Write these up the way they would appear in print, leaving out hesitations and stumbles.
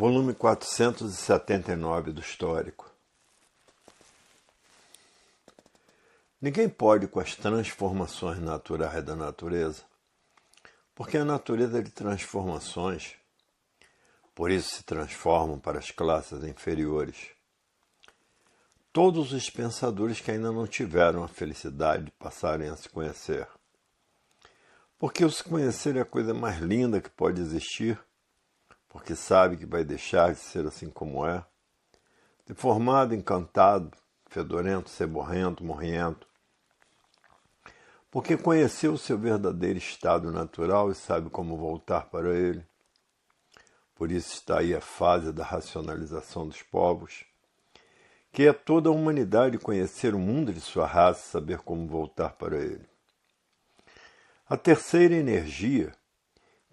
Volume 479 do Histórico. Ninguém pode com as transformações naturais da natureza, porque a natureza é de transformações, por isso se transformam para as classes inferiores. Todos os pensadores que ainda não tiveram a felicidade de passarem a se conhecer. Porque o se conhecer é a coisa mais linda que pode existir, porque sabe que vai deixar de ser assim como é, deformado, encantado, fedorento, ceborrento, morrento, porque conheceu o seu verdadeiro estado natural e sabe como voltar para ele. Por isso está aí a fase da racionalização dos povos, que é toda a humanidade conhecer o mundo de sua raça e saber como voltar para ele. A terceira energia,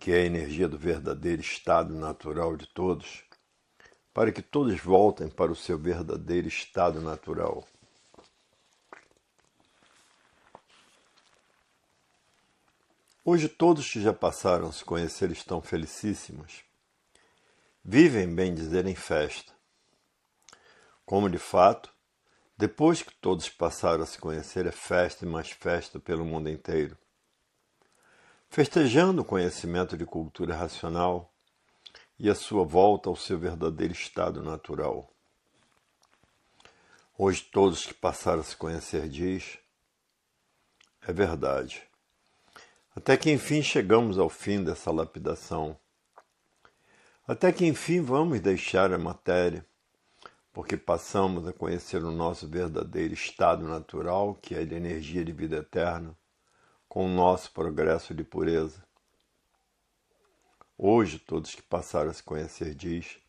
que é a energia do verdadeiro estado natural de todos, para que todos voltem para o seu verdadeiro estado natural. Hoje todos que já passaram a se conhecer estão felicíssimos. Vivem, bem dizer, em festa. Como de fato, depois que todos passaram a se conhecer, é festa e mais festa pelo mundo inteiro. Festejando o conhecimento de cultura racional e a sua volta ao seu verdadeiro estado natural. Hoje todos que passaram a se conhecer diz, é verdade. Até que enfim chegamos ao fim dessa lapidação. Até que enfim vamos deixar a matéria, porque passamos a conhecer o nosso verdadeiro estado natural, que é de energia de vida eterna, com o nosso progresso de pureza. Hoje todos que passaram a se conhecer diz,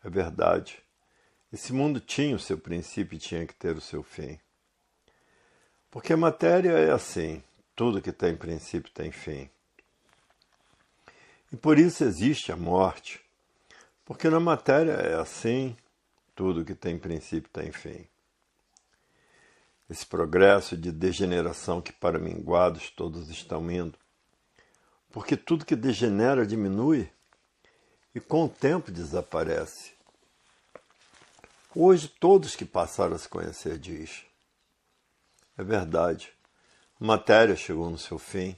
é verdade, esse mundo tinha o seu princípio e tinha que ter o seu fim. Porque a matéria é assim, tudo que tem princípio tem fim. E por isso existe a morte, porque na matéria é assim, tudo que tem princípio tem fim. Esse progresso de degeneração que para minguados todos estão indo, porque tudo que degenera diminui e com o tempo desaparece. Hoje todos que passaram a se conhecer diz, é verdade, a matéria chegou no seu fim,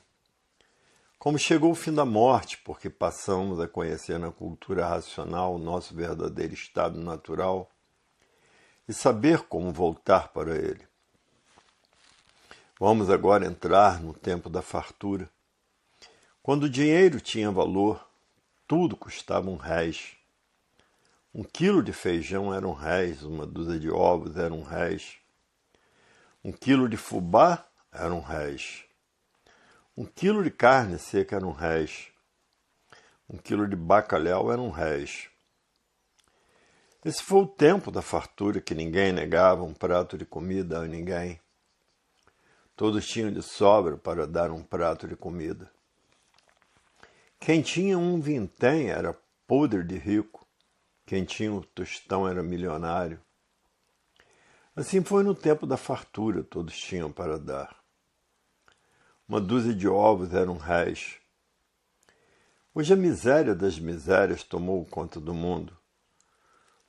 como chegou o fim da morte, porque passamos a conhecer na cultura racional o nosso verdadeiro estado natural e saber como voltar para ele. Vamos agora entrar no tempo da fartura. Quando o dinheiro tinha valor, tudo custava R$1. 1 quilo de feijão era R$1, uma dúzia de ovos era R$1. 1 quilo de fubá era R$1. 1 quilo de carne seca era R$1. 1 quilo de bacalhau era R$1. Esse foi o tempo da fartura que ninguém negava um prato de comida a ninguém. Todos tinham de sobra para dar um prato de comida. Quem tinha um vintém era podre de rico. Quem tinha um tostão era milionário. Assim foi no tempo da fartura, todos tinham para dar. 1 dúzia de ovos era R$1. Hoje a miséria das misérias tomou conta do mundo.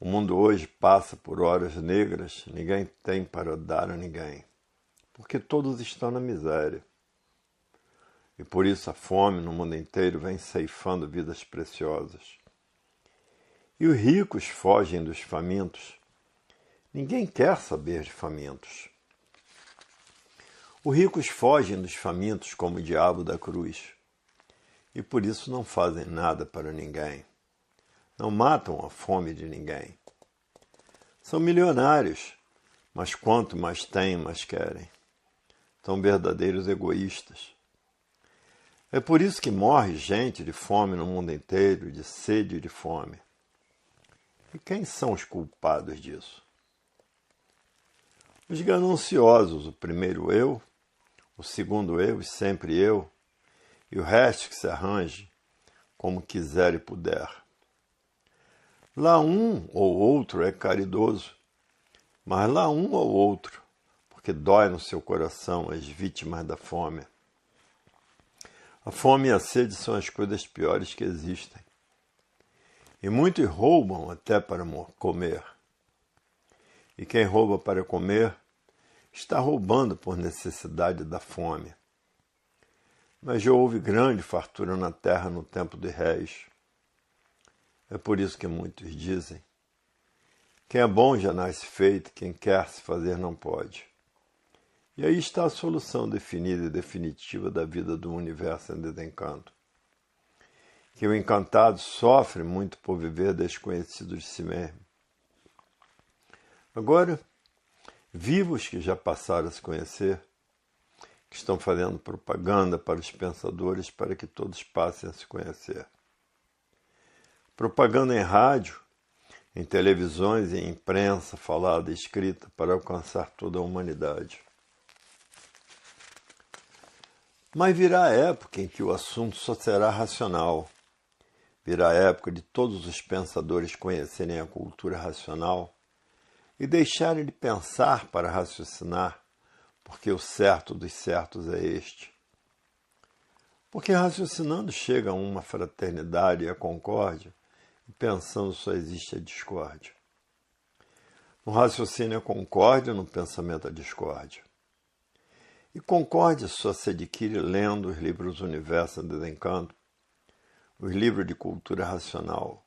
O mundo hoje passa por horas negras, ninguém tem para dar a ninguém, porque todos estão na miséria. E por isso a fome no mundo inteiro vem ceifando vidas preciosas. E os ricos fogem dos famintos. Ninguém quer saber de famintos. Os ricos fogem dos famintos como o diabo da cruz. E por isso não fazem nada para ninguém. Não matam a fome de ninguém. São milionários, mas quanto mais têm, mais querem. São verdadeiros egoístas. É por isso que morre gente de fome no mundo inteiro, de sede e de fome. E quem são os culpados disso? Os gananciosos, o primeiro eu, o segundo eu e sempre eu, e o resto que se arranje como quiser e puder. Lá um ou outro é caridoso, mas lá um ou outro, porque dói no seu coração as vítimas da fome. A fome e a sede são as coisas piores que existem. E muitos roubam até para comer. E quem rouba para comer está roubando por necessidade da fome. Mas já houve grande fartura na terra no tempo de Reis. É por isso que muitos dizem: quem é bom já nasce feito, quem quer se fazer não pode. E aí está a solução definida e definitiva da vida do universo em desencanto. Que o encantado sofre muito por viver desconhecido de si mesmo. Agora, vivos que já passaram a se conhecer, que estão fazendo propaganda para os pensadores para que todos passem a se conhecer. Propaganda em rádio, em televisões e em imprensa falada e escrita para alcançar toda a humanidade. Mas virá a época em que o assunto só será racional. Virá a época de todos os pensadores conhecerem a cultura racional e deixarem de pensar para raciocinar, porque o certo dos certos é este. Porque raciocinando chega a uma fraternidade e a concórdia, e pensando só existe a discórdia. No raciocínio a concórdia, no pensamento a discórdia. E concórdia só se adquire lendo os livros do Universo em Desencanto, os livros de cultura racional,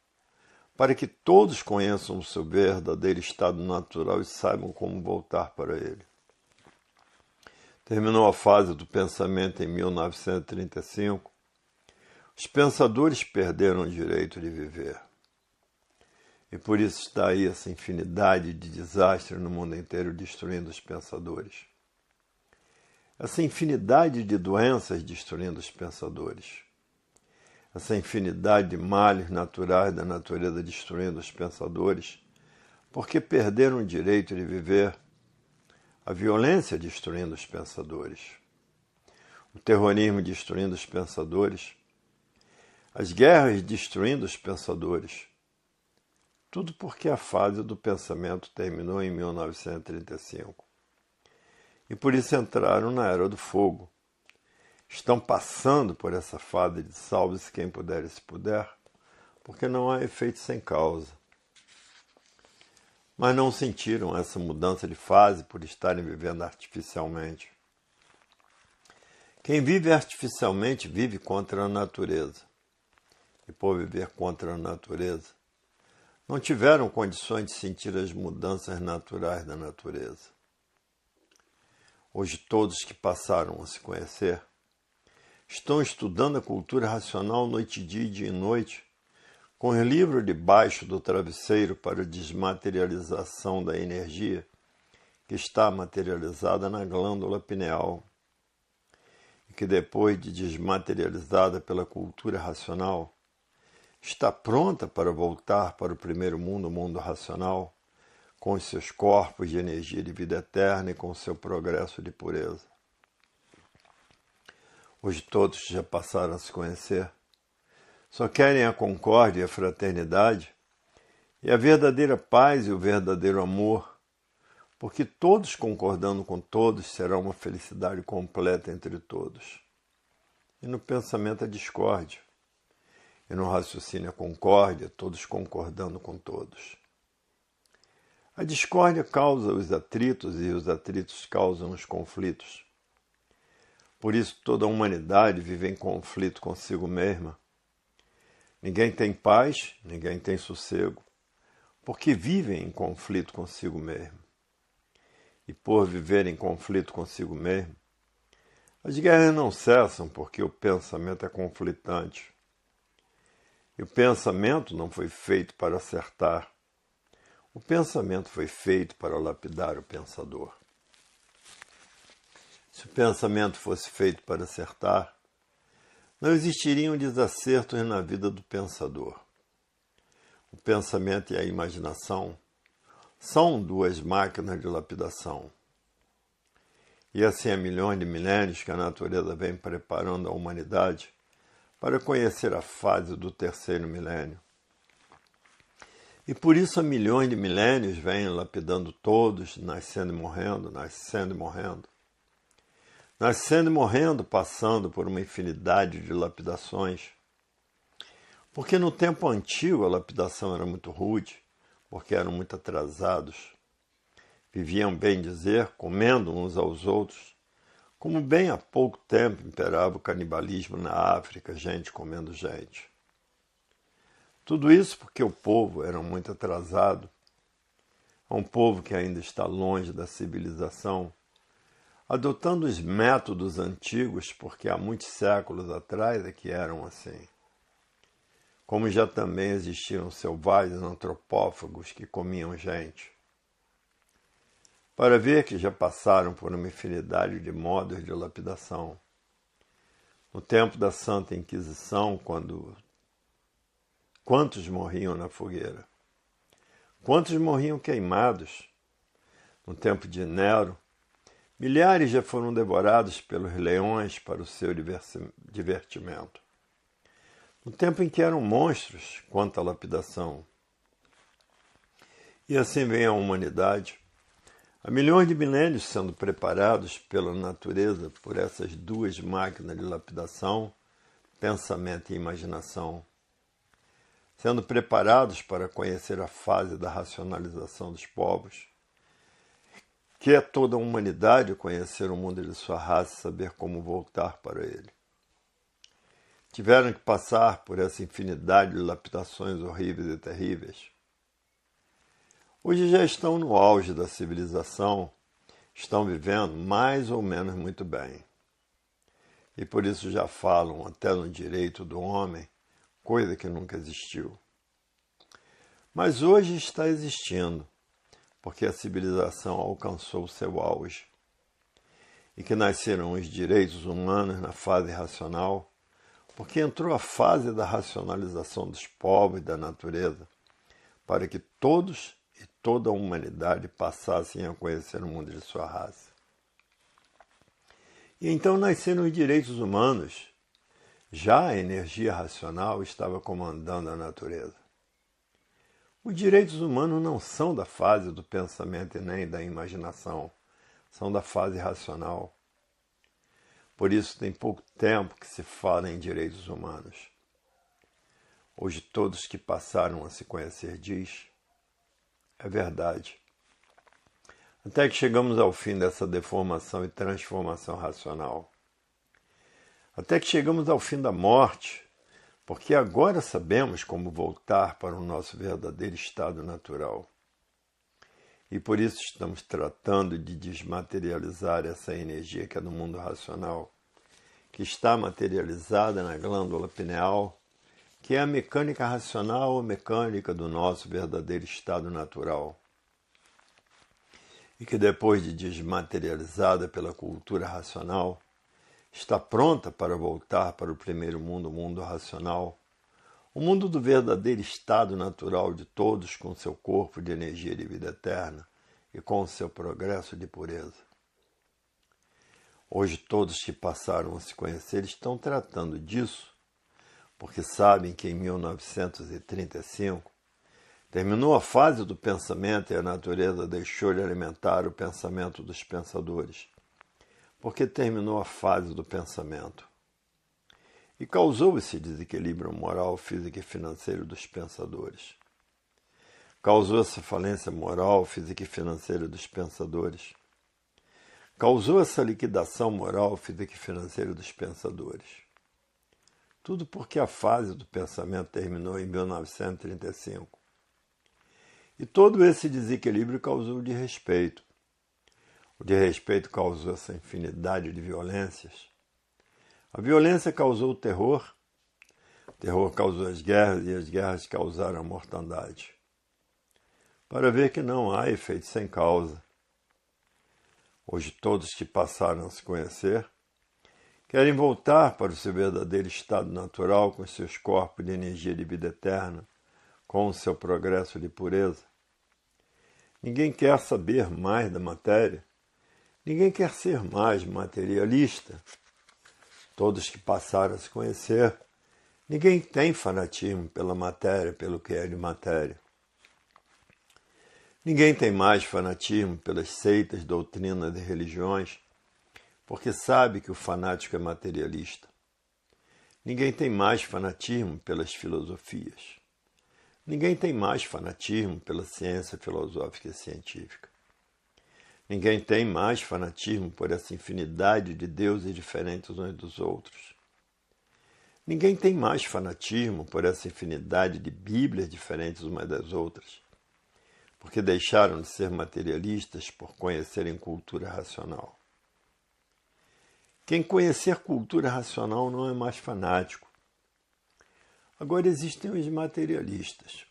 para que todos conheçam o seu verdadeiro estado natural e saibam como voltar para ele. Terminou a fase do pensamento em 1935. Os pensadores perderam o direito de viver. E por isso está aí essa infinidade de desastres no mundo inteiro destruindo os pensadores. Essa infinidade de doenças destruindo os pensadores. Essa infinidade de males naturais da natureza destruindo os pensadores, porque perderam o direito de viver. A violência destruindo os pensadores. O terrorismo destruindo os pensadores. As guerras destruindo os pensadores. Tudo porque a fase do pensamento terminou em 1935. E por isso entraram na Era do Fogo. Estão passando por essa fase de salve-se quem puder e se puder, porque não há efeito sem causa. Mas não sentiram essa mudança de fase por estarem vivendo artificialmente. Quem vive artificialmente vive contra a natureza. E por viver contra a natureza, não tiveram condições de sentir as mudanças naturais da natureza. Hoje todos que passaram a se conhecer estão estudando a cultura racional noite e dia e noite, com o livro debaixo do travesseiro para a desmaterialização da energia que está materializada na glândula pineal e que depois de desmaterializada pela cultura racional, está pronta para voltar para o primeiro mundo, o mundo racional, com os seus corpos de energia de vida eterna e com o seu progresso de pureza. Hoje todos já passaram a se conhecer, só querem a concórdia e a fraternidade e a verdadeira paz e o verdadeiro amor, porque todos concordando com todos será uma felicidade completa entre todos. E no pensamento a discórdia, e no raciocínio a concórdia, todos concordando com todos. A discórdia causa os atritos e os atritos causam os conflitos. Por isso toda a humanidade vive em conflito consigo mesma. Ninguém tem paz, ninguém tem sossego, porque vivem em conflito consigo mesmo. E por viver em conflito consigo mesmo, as guerras não cessam porque o pensamento é conflitante. E o pensamento não foi feito para acertar. O pensamento foi feito para lapidar o pensador. Se o pensamento fosse feito para acertar, não existiriam desacertos na vida do pensador. O pensamento e a imaginação são duas máquinas de lapidação. E assim há milhões de milênios que a natureza vem preparando a humanidade para conhecer a fase do terceiro milênio. E por isso há milhões de milênios vêm lapidando todos, nascendo e morrendo, nascendo e morrendo. Nascendo e morrendo, passando por uma infinidade de lapidações. Porque no tempo antigo a lapidação era muito rude, porque eram muito atrasados. Viviam, bem dizer, comendo uns aos outros, como bem há pouco tempo imperava o canibalismo na África, gente comendo gente. Tudo isso porque o povo era muito atrasado, um povo que ainda está longe da civilização, adotando os métodos antigos porque há muitos séculos atrás é que eram assim. Como já também existiam selvagens antropófagos que comiam gente. Para ver que já passaram por uma infinidade de modos de lapidação. No tempo da Santa Inquisição, quantos morriam na fogueira? Quantos morriam queimados? No tempo de Nero, milhares já foram devorados pelos leões para o seu divertimento. No tempo em que eram monstros, quanta lapidação. E assim vem a humanidade, há milhões de milênios sendo preparados pela natureza por essas duas máquinas de lapidação, pensamento e imaginação, sendo preparados para conhecer a fase da racionalização dos povos, que é toda a humanidade conhecer o mundo de sua raça e saber como voltar para ele. Tiveram que passar por essa infinidade de lapidações horríveis e terríveis. Hoje já estão no auge da civilização, estão vivendo mais ou menos muito bem. E por isso já falam até no direito do homem, coisa que nunca existiu. Mas hoje está existindo, porque a civilização alcançou o seu auge. E que nasceram os direitos humanos na fase racional, porque entrou a fase da racionalização dos povos e da natureza, para que todos e toda a humanidade passassem a conhecer o mundo de sua raça. E então nasceram os direitos humanos. Já a energia racional estava comandando a natureza. Os direitos humanos não são da fase do pensamento e nem da imaginação, são da fase racional. Por isso tem pouco tempo que se fala em direitos humanos. Hoje todos que passaram a se conhecer diz, é verdade. Até que chegamos ao fim dessa deformação e transformação racional. Até que chegamos ao fim da morte, porque agora sabemos como voltar para o nosso verdadeiro estado natural. E por isso estamos tratando de desmaterializar essa energia que é do mundo racional, que está materializada na glândula pineal, que é a mecânica racional ou mecânica do nosso verdadeiro estado natural. E que depois de desmaterializada pela cultura racional, está pronta para voltar para o primeiro mundo, o mundo racional, o mundo do verdadeiro estado natural de todos com seu corpo de energia de vida eterna e com o seu progresso de pureza. Hoje todos que passaram a se conhecer estão tratando disso, porque sabem que em 1935 terminou a fase do pensamento e a natureza deixou de alimentar o pensamento dos pensadores, porque terminou a fase do pensamento. E causou esse desequilíbrio moral, físico e financeiro dos pensadores. Causou essa falência moral, física e financeira dos pensadores. Causou essa liquidação moral, física e financeira dos pensadores. Tudo porque a fase do pensamento terminou em 1935. E todo esse desequilíbrio causou o desrespeito. O desrespeito causou essa infinidade de violências. A violência causou o terror causou as guerras e as guerras causaram a mortandade. Para ver que não há efeito sem causa. Hoje todos que passaram a se conhecer querem voltar para o seu verdadeiro estado natural com seus corpos de energia de vida eterna, com o seu progresso de pureza. Ninguém quer saber mais da matéria. Ninguém quer ser mais materialista. Todos que passaram a se conhecer, ninguém tem fanatismo pela matéria, pelo que é de matéria. Ninguém tem mais fanatismo pelas seitas, doutrinas e religiões, porque sabe que o fanático é materialista. Ninguém tem mais fanatismo pelas filosofias. Ninguém tem mais fanatismo pela ciência filosófica e científica. Ninguém tem mais fanatismo por essa infinidade de deuses diferentes uns dos outros. Ninguém tem mais fanatismo por essa infinidade de Bíblias diferentes umas das outras, porque deixaram de ser materialistas por conhecerem cultura racional. Quem conhecer cultura racional não é mais fanático. Agora existem os materialistas,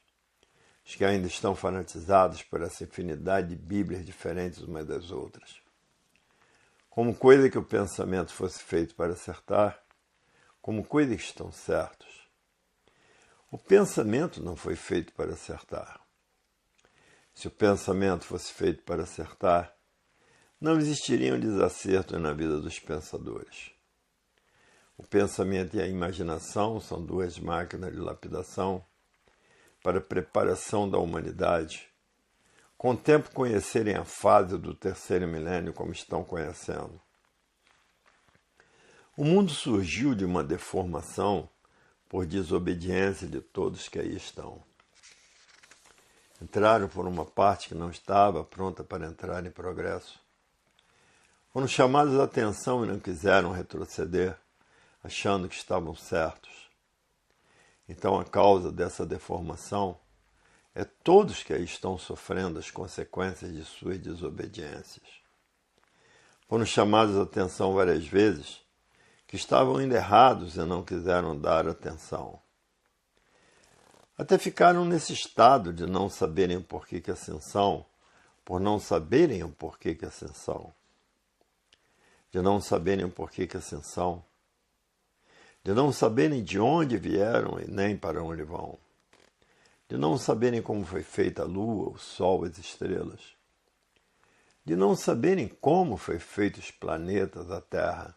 os que ainda estão fanatizados por essa infinidade de Bíblias diferentes umas das outras. Como coisa que o pensamento fosse feito para acertar, como coisa que estão certos. O pensamento não foi feito para acertar. Se o pensamento fosse feito para acertar, não existiriam desacertos na vida dos pensadores. O pensamento e a imaginação são duas máquinas de lapidação para a preparação da humanidade, com o tempo conhecerem a fase do terceiro milênio como estão conhecendo. O mundo surgiu de uma deformação por desobediência de todos que aí estão. Entraram por uma parte que não estava pronta para entrar em progresso. Foram chamados a atenção e não quiseram retroceder, achando que estavam certos. Então a causa dessa deformação é todos que aí estão sofrendo as consequências de suas desobediências. Foram chamados a atenção várias vezes que estavam indo errados e não quiseram dar atenção. Até ficaram nesse estado de não saberem o porquê que assim são, por não saberem o porquê que assim são. De não saberem o porquê que assim são. De não saberem de onde vieram e nem para onde vão. De não saberem como foi feita a lua, o sol, as estrelas. De não saberem como foi feito os planetas, a terra.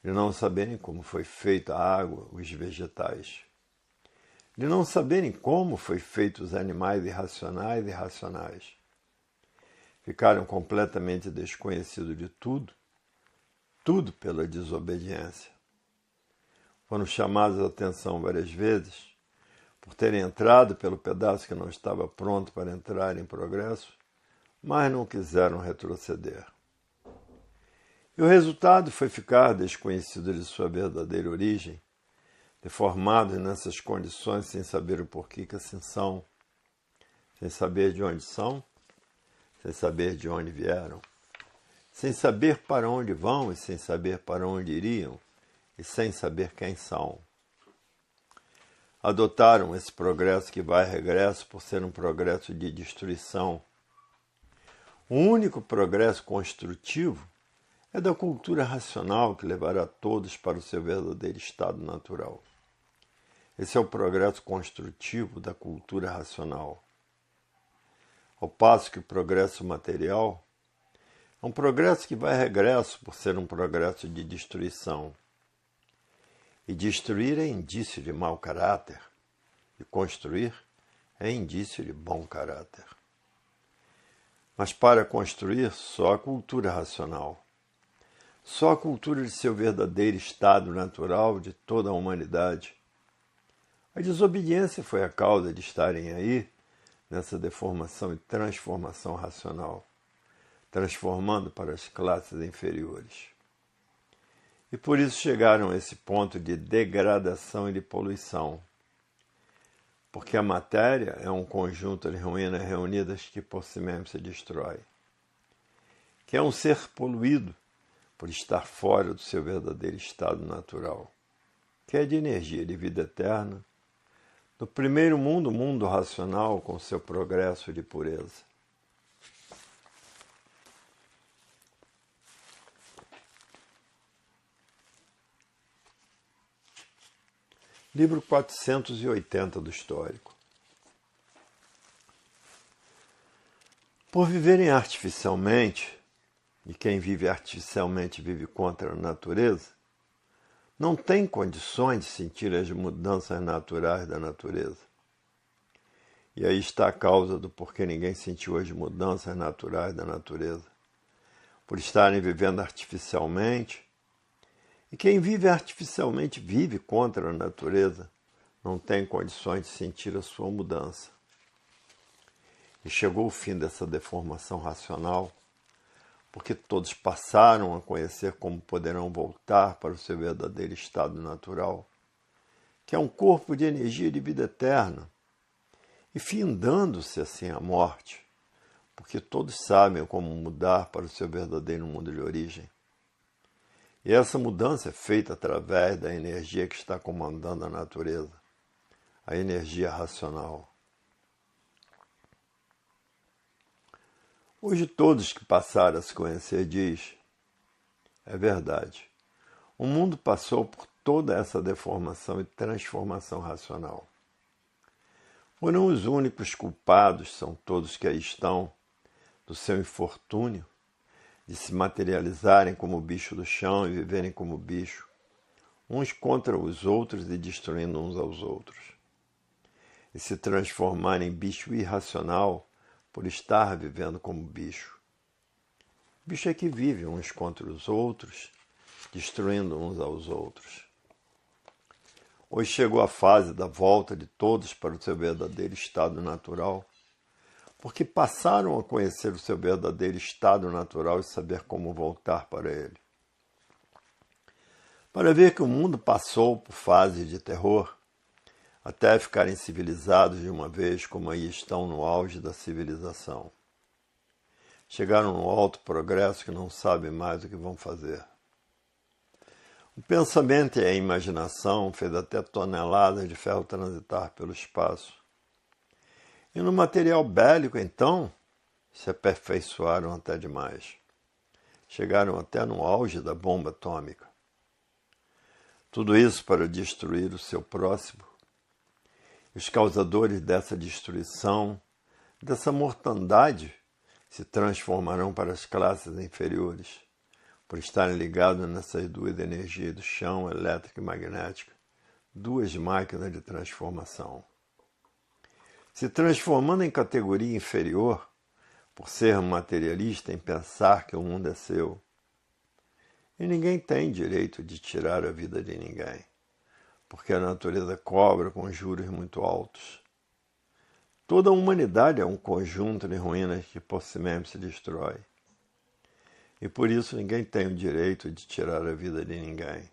De não saberem como foi feita a água, os vegetais. De não saberem como foi feito os animais irracionais e racionais. Ficaram completamente desconhecidos de tudo, tudo pela desobediência. Foram chamados a atenção várias vezes por terem entrado pelo pedaço que não estava pronto para entrar em progresso, mas não quiseram retroceder. E o resultado foi ficar desconhecido de sua verdadeira origem, deformados nessas condições sem saber o porquê que assim são, sem saber de onde são, sem saber de onde vieram, sem saber para onde vão e sem saber para onde iriam, e sem saber quem são. Adotaram esse progresso que vai e regresso por ser um progresso de destruição. O único progresso construtivo é da cultura racional que levará todos para o seu verdadeiro estado natural. Esse é o progresso construtivo da cultura racional. Ao passo que o progresso material é um progresso que vai e regresso por ser um progresso de destruição. E destruir é indício de mau caráter, e construir é indício de bom caráter. Mas para construir, só a cultura racional. Só a cultura de seu verdadeiro estado natural de toda a humanidade. A desobediência foi a causa de estarem aí, nessa deformação e transformação racional, transformando para as classes inferiores. E por isso chegaram a esse ponto de degradação e de poluição. Porque a matéria é um conjunto de ruínas reunidas que por si mesmo se destrói. Que é um ser poluído por estar fora do seu verdadeiro estado natural. Que é de energia de vida eterna, do primeiro mundo, o mundo racional, com seu progresso de pureza. Livro 480 do Histórico. Por viverem artificialmente, e quem vive artificialmente vive contra a natureza, não tem condições de sentir as mudanças naturais da natureza. E aí está a causa do porquê ninguém sentiu as mudanças naturais da natureza. Por estarem vivendo artificialmente E quem vive artificialmente vive contra a natureza, não tem condições de sentir a sua mudança. E chegou o fim dessa deformação racional, porque todos passaram a conhecer como poderão voltar para o seu verdadeiro estado natural, que é um corpo de energia de vida eterna, e findando-se assim a morte, porque todos sabem como mudar para o seu verdadeiro mundo de origem. E essa mudança é feita através da energia que está comandando a natureza, a energia racional. Hoje todos que passaram a se conhecer diz, é verdade, o mundo passou por toda essa deformação e transformação racional. Foram os únicos culpados, são todos que aí estão, do seu infortúnio, de se materializarem como bicho do chão e viverem como bicho, uns contra os outros e destruindo uns aos outros. E se transformarem em bicho irracional por estar vivendo como bicho. Bicho é que vive uns contra os outros, destruindo uns aos outros. Hoje chegou a fase da volta de todos para o seu verdadeiro estado natural, porque passaram a conhecer o seu verdadeiro estado natural e saber como voltar para ele. Para ver que o mundo passou por fases de terror, até ficarem civilizados de uma vez, como aí estão no auge da civilização. Chegaram no alto progresso que não sabem mais o que vão fazer. O pensamento e a imaginação fez até toneladas de ferro transitar pelo espaço. E no material bélico, então, se aperfeiçoaram até demais. Chegaram até no auge da bomba atômica. Tudo isso para destruir o seu próximo. Os causadores dessa destruição, dessa mortandade, se transformarão para as classes inferiores, por estarem ligados nessas duas energias do chão, elétrica e magnética, duas máquinas de transformação. Se transformando em categoria inferior, por ser materialista em pensar que o mundo é seu. E ninguém tem direito de tirar a vida de ninguém, porque a natureza cobra com juros muito altos. Toda a humanidade é um conjunto de ruínas que por si mesmo se destrói. E por isso ninguém tem o direito de tirar a vida de ninguém.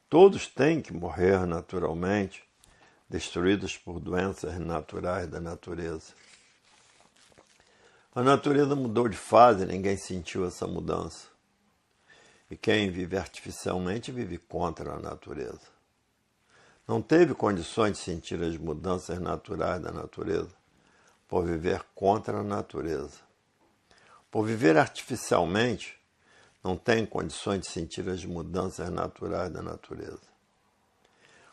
Todos têm que morrer naturalmente, destruídos por doenças naturais da natureza. A natureza mudou de fase e ninguém sentiu essa mudança. E quem vive artificialmente vive contra a natureza. Não teve condições de sentir as mudanças naturais da natureza, por viver contra a natureza. Por viver artificialmente, não tem condições de sentir as mudanças naturais da natureza.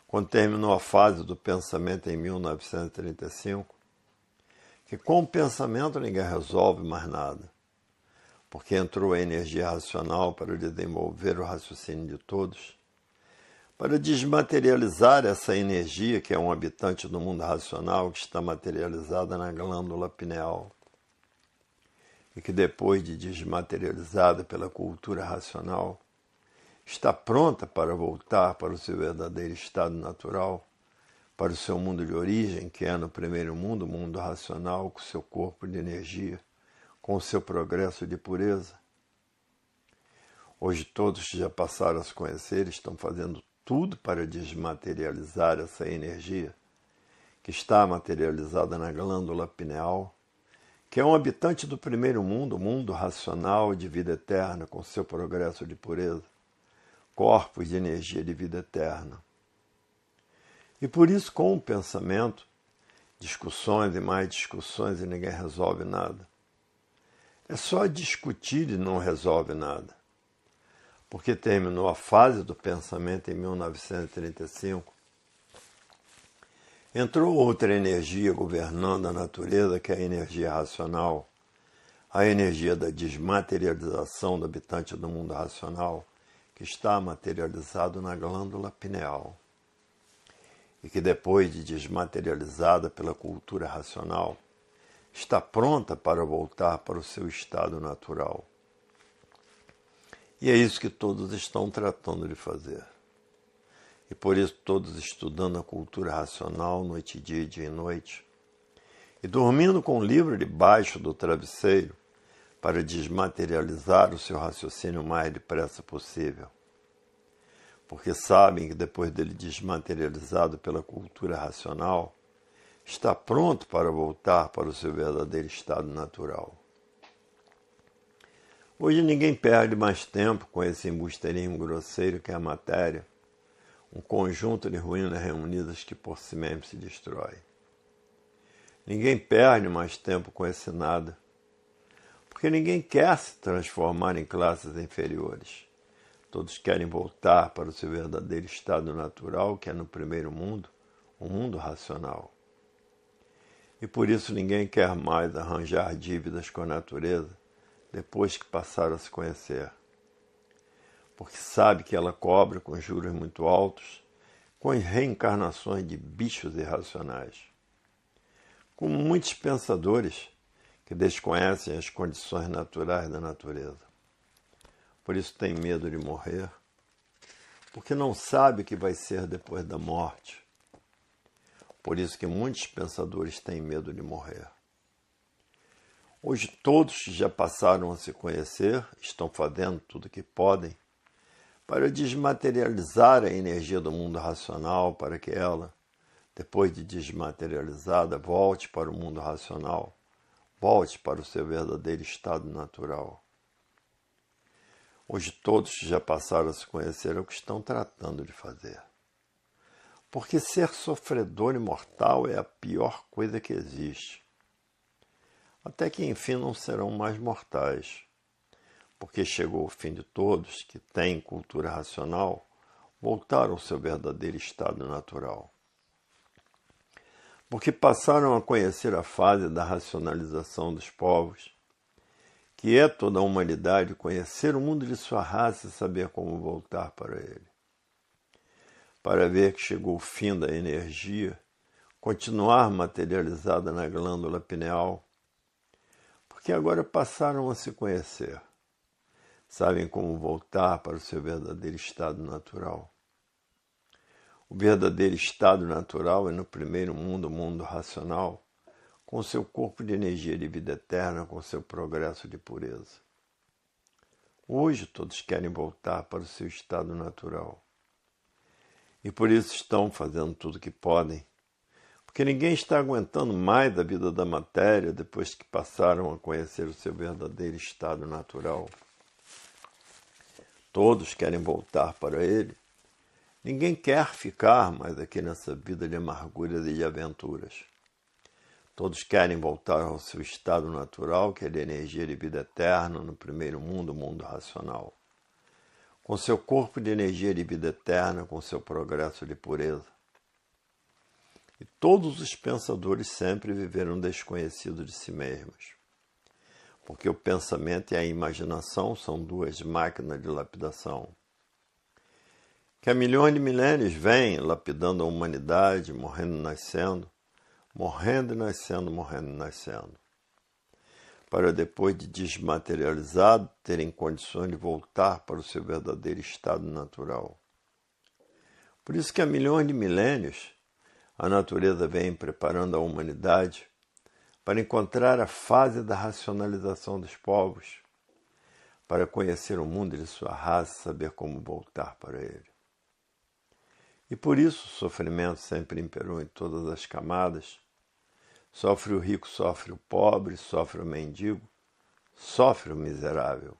Quando terminou a fase do pensamento em 1935, que com o pensamento ninguém resolve mais nada, porque entrou a energia racional para desenvolver o raciocínio de todos, para desmaterializar essa energia que é um habitante do mundo racional que está materializada na glândula pineal e que depois de desmaterializada pela cultura racional, está pronta para voltar para o seu verdadeiro estado natural, para o seu mundo de origem, que é no primeiro mundo, o mundo racional, com o seu corpo de energia, com o seu progresso de pureza. Hoje todos que já passaram a se conhecer estão fazendo tudo para desmaterializar essa energia, que está materializada na glândula pineal, que é um habitante do primeiro mundo, o mundo racional de vida eterna, com seu progresso de pureza, corpos de energia de vida eterna. E por isso, com o pensamento, discussões e mais discussões e ninguém resolve nada. É só discutir e não resolve nada. Porque terminou a fase do pensamento em 1935, entrou outra energia governando a natureza, que é a energia racional, a energia da desmaterialização do habitante do mundo racional, que está materializado na glândula pineal. E que depois de desmaterializada pela cultura racional, está pronta para voltar para o seu estado natural. E é isso que todos estão tratando de fazer. E por isso todos estudando a cultura racional noite e dia e noite. E dormindo com o livro debaixo do travesseiro para desmaterializar o seu raciocínio o mais depressa possível. Porque sabem que depois dele desmaterializado pela cultura racional, está pronto para voltar para o seu verdadeiro estado natural. Hoje ninguém perde mais tempo com esse embusteirismo grosseiro que é a matéria, um conjunto de ruínas reunidas que por si mesmo se destrói. Ninguém perde mais tempo com esse nada, porque ninguém quer se transformar em classes inferiores. Todos querem voltar para o seu verdadeiro estado natural, que é no primeiro mundo, o mundo racional. E por isso ninguém quer mais arranjar dívidas com a natureza depois que passaram a se conhecer. Porque sabe que ela cobra com juros muito altos, com reencarnações de bichos irracionais. Como muitos pensadores que desconhecem as condições naturais da natureza. Por isso tem medo de morrer, porque não sabe o que vai ser depois da morte. Por isso que muitos pensadores têm medo de morrer. Hoje todos já passaram a se conhecer, estão fazendo tudo o que podem para desmaterializar a energia do mundo racional, para que ela, depois de desmaterializada, volte para o mundo racional, volte para o seu verdadeiro estado natural. Hoje todos já passaram a se conhecer o que estão tratando de fazer. Porque ser sofredor e mortal é a pior coisa que existe. Até que enfim não serão mais mortais. Porque chegou o fim de todos que têm cultura racional voltar ao seu verdadeiro estado natural. Porque passaram a conhecer a fase da racionalização dos povos, que é toda a humanidade conhecer o mundo de sua raça e saber como voltar para ele. Para ver que chegou o fim da energia, continuar materializada na glândula pineal, porque agora passaram a se conhecer. Sabem como voltar para o seu verdadeiro estado natural. O verdadeiro estado natural é no primeiro mundo, o mundo racional, com seu corpo de energia de vida eterna, com seu progresso de pureza. Hoje todos querem voltar para o seu estado natural. E por isso estão fazendo tudo o que podem, porque ninguém está aguentando mais a vida da matéria depois que passaram a conhecer o seu verdadeiro estado natural. Todos querem voltar para ele. Ninguém quer ficar mais aqui nessa vida de amarguras e de aventuras. Todos querem voltar ao seu estado natural, que é de energia de vida eterna no primeiro mundo, o mundo racional. Com seu corpo de energia de vida eterna, com seu progresso de pureza. E todos os pensadores sempre viveram desconhecidos de si mesmos. Porque o pensamento e a imaginação são duas máquinas de lapidação. Que há milhões de milênios vêm lapidando a humanidade, morrendo e nascendo, morrendo e nascendo, morrendo e nascendo. Para depois de desmaterializado, terem condições de voltar para o seu verdadeiro estado natural. Por isso que há milhões de milênios, a natureza vem preparando a humanidade para encontrar a fase da racionalização dos povos, para conhecer o mundo de sua raça e saber como voltar para ele. E por isso o sofrimento sempre imperou em todas as camadas. Sofre o rico, sofre o pobre, sofre o mendigo, sofre o miserável.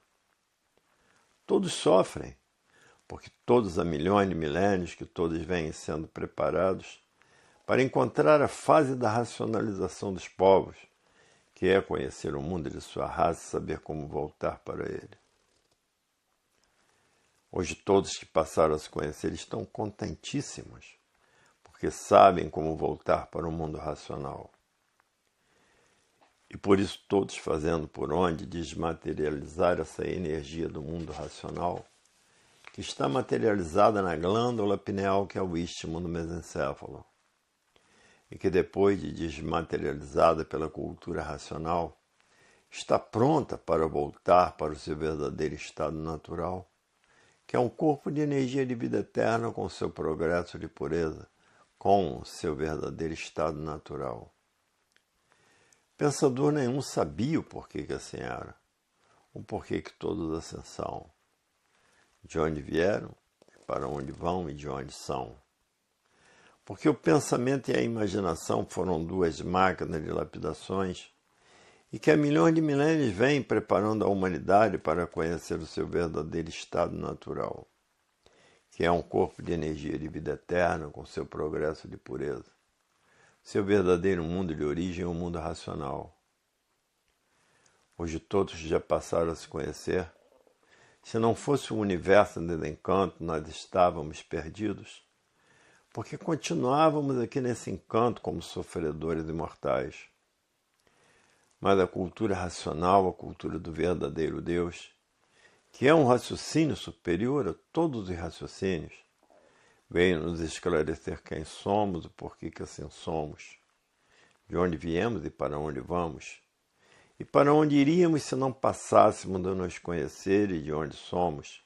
Todos sofrem, porque todos há milhões de milênios que todos vêm sendo preparados para encontrar a fase da racionalização dos povos, que é conhecer o mundo de sua raça e saber como voltar para ele. Hoje todos que passaram a se conhecer estão contentíssimos, porque sabem como voltar para o mundo racional. E por isso todos fazendo por onde desmaterializar essa energia do mundo racional, que está materializada na glândula pineal, que é o istmo do mesencéfalo, e que depois de desmaterializada pela cultura racional, está pronta para voltar para o seu verdadeiro estado natural, que é um corpo de energia de vida eterna com seu progresso de pureza, com o seu verdadeiro estado natural. Pensador nenhum sabia o porquê que assim era, o porquê que todos assim são, de onde vieram, para onde vão e de onde são. Porque o pensamento e a imaginação foram duas máquinas de lapidações e que há milhões de milênios vêm preparando a humanidade para conhecer o seu verdadeiro estado natural, que é um corpo de energia de vida eterna com seu progresso de pureza. Seu verdadeiro mundo de origem é o mundo racional. Hoje todos já passaram a se conhecer. Se não fosse o universo de encanto, nós estávamos perdidos, porque continuávamos aqui nesse encanto como sofredores imortais. Mas a cultura racional, a cultura do verdadeiro Deus, que é um raciocínio superior a todos os raciocínios, veio nos esclarecer quem somos, o porquê que assim somos, de onde viemos e para onde vamos, e para onde iríamos se não passássemos a nos conhecer e de onde somos,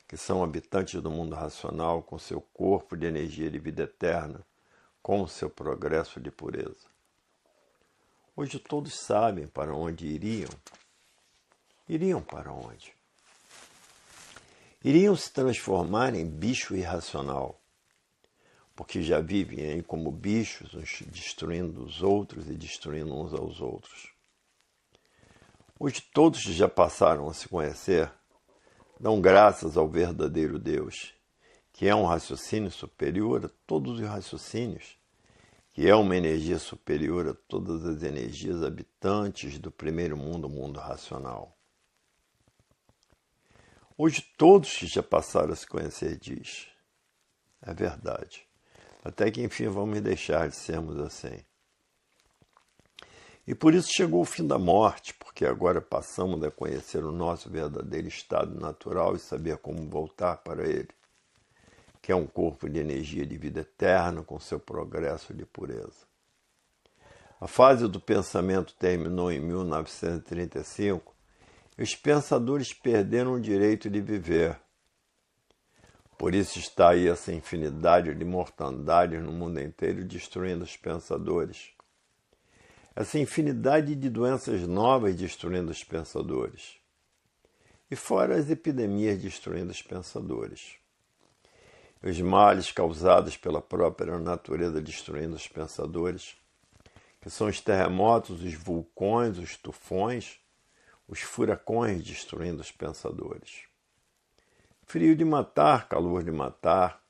que são habitantes do mundo racional com seu corpo de energia de vida eterna, com o seu progresso de pureza. Hoje todos sabem para onde iriam. Iriam para onde? Iriam se transformar em bicho irracional, porque já vivem aí como bichos, uns destruindo os outros e destruindo uns aos outros. Hoje todos já passaram a se conhecer, dão graças ao verdadeiro Deus, que é um raciocínio superior a todos os raciocínios, que é uma energia superior a todas as energias habitantes do primeiro mundo, o mundo racional. Hoje todos que já passaram a se conhecer diz, é verdade, até que enfim vamos deixar de sermos assim. E por isso chegou o fim da morte, porque agora passamos a conhecer o nosso verdadeiro estado natural e saber como voltar para ele, que é um corpo de energia de vida eterna com seu progresso de pureza. A fase do pensamento terminou em 1935 e os pensadores perderam o direito de viver. Por isso está aí essa infinidade de mortandades no mundo inteiro destruindo os pensadores. Essa infinidade de doenças novas destruindo os pensadores. E fora as epidemias destruindo os pensadores. Os males causados pela própria natureza destruindo os pensadores, que são os terremotos, os vulcões, os tufões, os furacões destruindo os pensadores. Frio de matar, calor de matar,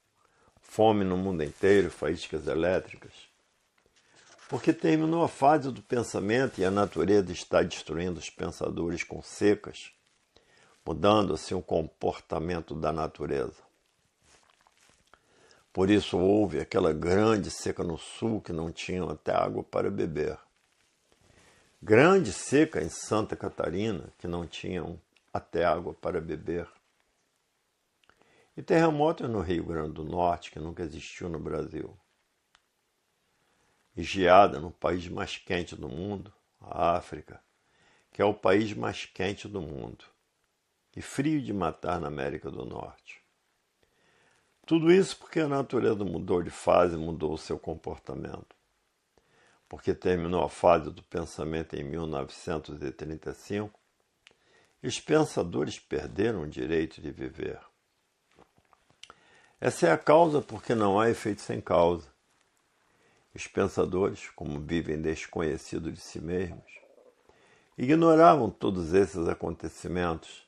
fome no mundo inteiro, faíscas elétricas. Porque terminou a fase do pensamento e a natureza está destruindo os pensadores com secas, mudando assim o comportamento da natureza. Por isso houve aquela grande seca no sul que não tinham até água para beber. Grande seca em Santa Catarina que não tinham até água para beber. E terremotos no Rio Grande do Norte que nunca existiu no Brasil. E geada no país mais quente do mundo, a África, que é o país mais quente do mundo. E frio de matar na América do Norte. Tudo isso porque a natureza mudou de fase, mudou o seu comportamento. Porque terminou a fase do pensamento em 1935 e os pensadores perderam o direito de viver. Essa é a causa porque não há efeito sem causa. Os pensadores, como vivem desconhecidos de si mesmos, ignoravam todos esses acontecimentos,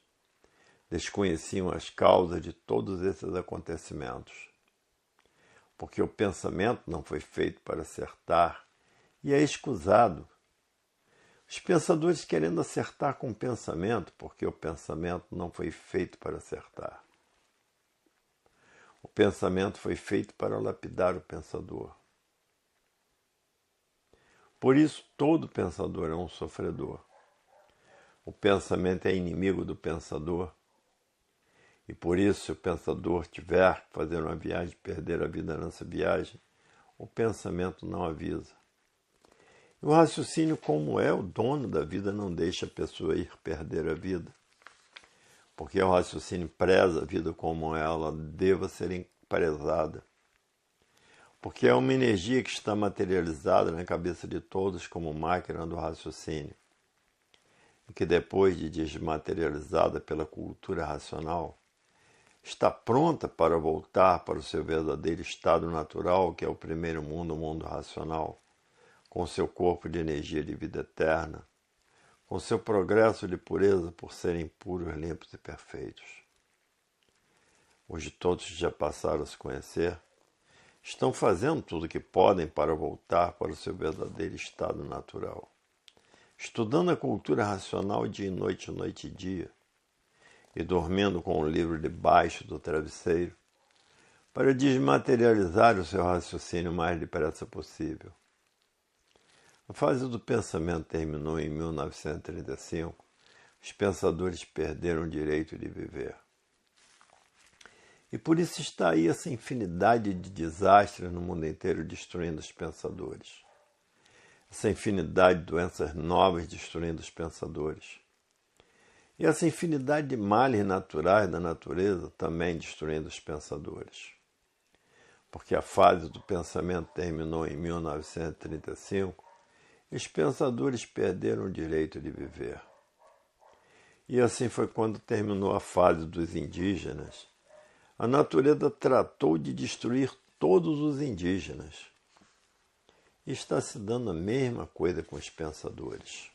desconheciam as causas de todos esses acontecimentos. Porque o pensamento não foi feito para acertar e é escusado. Os pensadores querendo acertar com o pensamento, porque o pensamento não foi feito para acertar. O pensamento foi feito para lapidar o pensador. Por isso, todo pensador é um sofredor. O pensamento é inimigo do pensador. E por isso, se o pensador tiver que fazer uma viagem e perder a vida nessa viagem, o pensamento não avisa. O raciocínio, como é o dono da vida, não deixa a pessoa ir perder a vida. Porque o raciocínio preza a vida como ela deva ser prezada. Porque é uma energia que está materializada na cabeça de todos como máquina do raciocínio. E que depois de desmaterializada pela cultura racional, está pronta para voltar para o seu verdadeiro estado natural, que é o primeiro mundo, o mundo racional, com seu corpo de energia de vida eterna, com seu progresso de pureza por serem puros, limpos e perfeitos. Hoje todos já passaram a se conhecer, estão fazendo tudo o que podem para voltar para o seu verdadeiro estado natural, estudando a cultura racional dia e noite e dia, e dormindo com o livro debaixo do travesseiro, para desmaterializar o seu raciocínio o mais depressa possível. A fase do pensamento terminou em 1935. Os pensadores perderam o direito de viver. E por isso está aí essa infinidade de desastres no mundo inteiro destruindo os pensadores. Essa infinidade de doenças novas destruindo os pensadores. E essa infinidade de males naturais da natureza também destruindo os pensadores. Porque a fase do pensamento terminou em 1935, e os pensadores perderam o direito de viver. E assim foi quando terminou a fase dos indígenas. A natureza tratou de destruir todos os indígenas. E está se dando a mesma coisa com os pensadores.